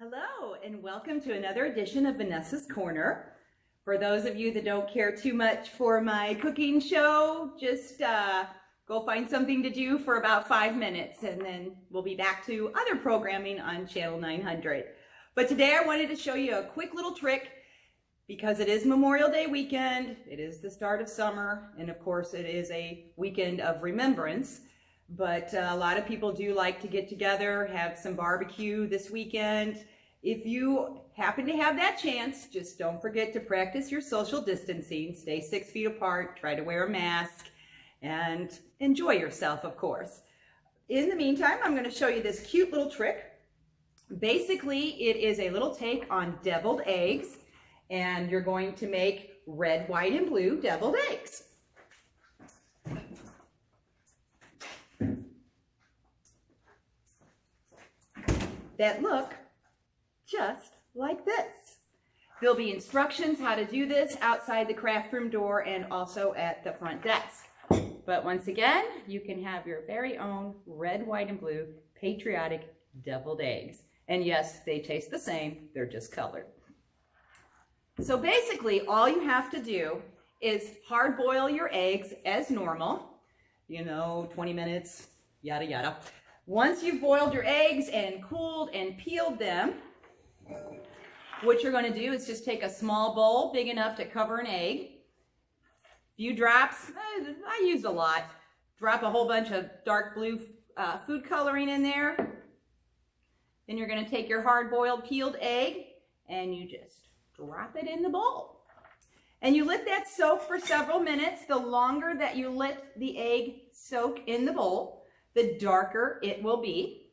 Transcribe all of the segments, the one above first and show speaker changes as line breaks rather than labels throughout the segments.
Hello, and welcome to another edition of Vanessa's Corner. For those of you that don't care too much for my cooking show, just go find something to do for about 5 minutes, and then we'll be back to other programming on Channel 900. But today I wanted to show you a quick little trick because it is Memorial Day weekend, it is the start of summer, and of course it is a weekend of remembrance. But a lot of people do like to get together, have some barbecue this weekend. If you happen to have that chance, just don't forget to practice your social distancing. Stay 6 feet apart, try to wear a mask, and enjoy yourself, of course. In the meantime, I'm going to show you this cute little trick. Basically, it is a little take on deviled eggs, and you're going to make red, white, and blue deviled eggs. That look just like this. There'll be instructions how to do this outside the craft room door and also at the front desk. But once again, you can have your very own red, white, and blue patriotic deviled eggs. And yes, they taste the same, they're just colored. So basically, all you have to do is hard boil your eggs as normal, 20 minutes, yada yada. Once you've boiled your eggs and cooled and peeled them, what you're going to do is just take a small bowl big enough to cover an egg, a few drops, I used a lot, drop a whole bunch of dark blue food coloring in there. Then you're going to take your hard-boiled peeled egg and you just drop it in the bowl. And you let that soak for several minutes. The longer that you let the egg soak in the bowl, the darker it will be.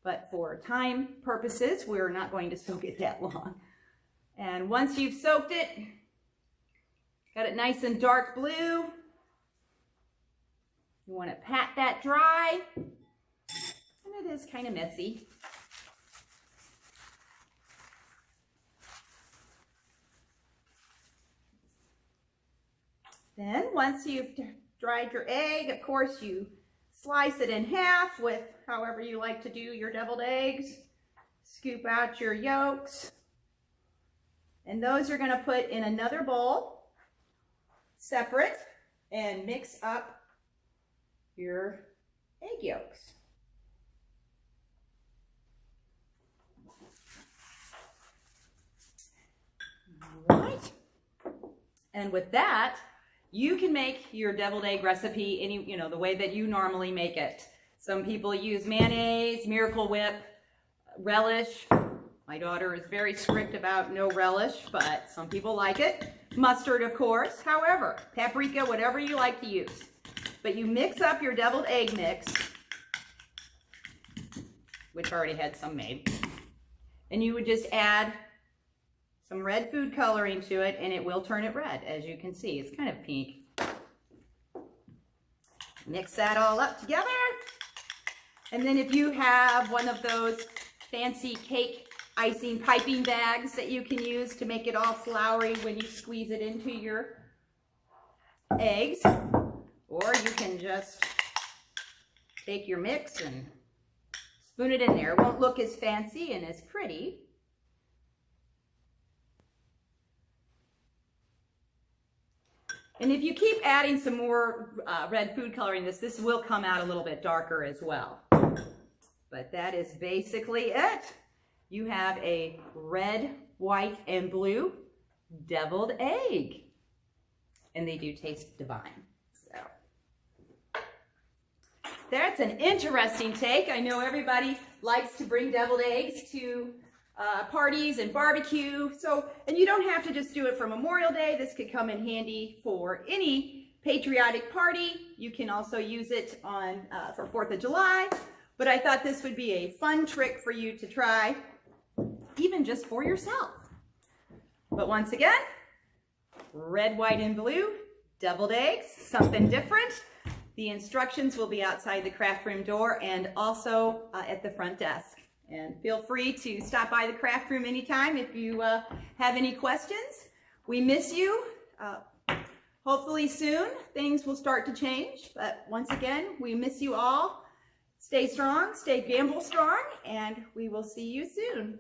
But for time purposes, we're not going to soak it that long. And once you've soaked it, got it nice and dark blue, you want to pat that dry. And it is kind of messy. Then once you've dried your egg, of course you slice it in half with however you like to do your deviled eggs. Scoop out your yolks. And those you're going to put in another bowl, separate, and mix up your egg yolks. All right. And with that, you can make your deviled egg recipe the way that you normally make it. Some people use mayonnaise, Miracle Whip, relish. My daughter is very strict about no relish, but some people like it. Mustard, of course. However, paprika, whatever you like to use. But you mix up your deviled egg mix, which I already had some made. And you would just add some red food coloring to it, and it will turn it red. As you can see, it's kind of pink. Mix that all up together. And then if you have one of those fancy cake icing piping bags that you can use to make it all floury when you squeeze it into your eggs, or you can just take your mix and spoon it in there. It won't look as fancy and as pretty. And if you keep adding some more red food coloring, this will come out a little bit darker as well. But that is basically it. You have a red, white, and blue deviled egg. And they do taste divine. So that's an interesting take. I know everybody likes to bring deviled eggs to parties and barbecue. And you don't have to just do it for Memorial Day. This could come in handy for any patriotic party. You can also use it for 4th of July. But I thought this would be a fun trick for you to try, even just for yourself. But once again, red, white, and blue, deviled eggs, something different. The instructions will be outside the craft room door and also at the front desk. And feel free to stop by the craft room anytime if you have any questions. We miss you. Hopefully soon things will start to change. But once again, we miss you all. Stay strong, stay gamble strong, and we will see you soon.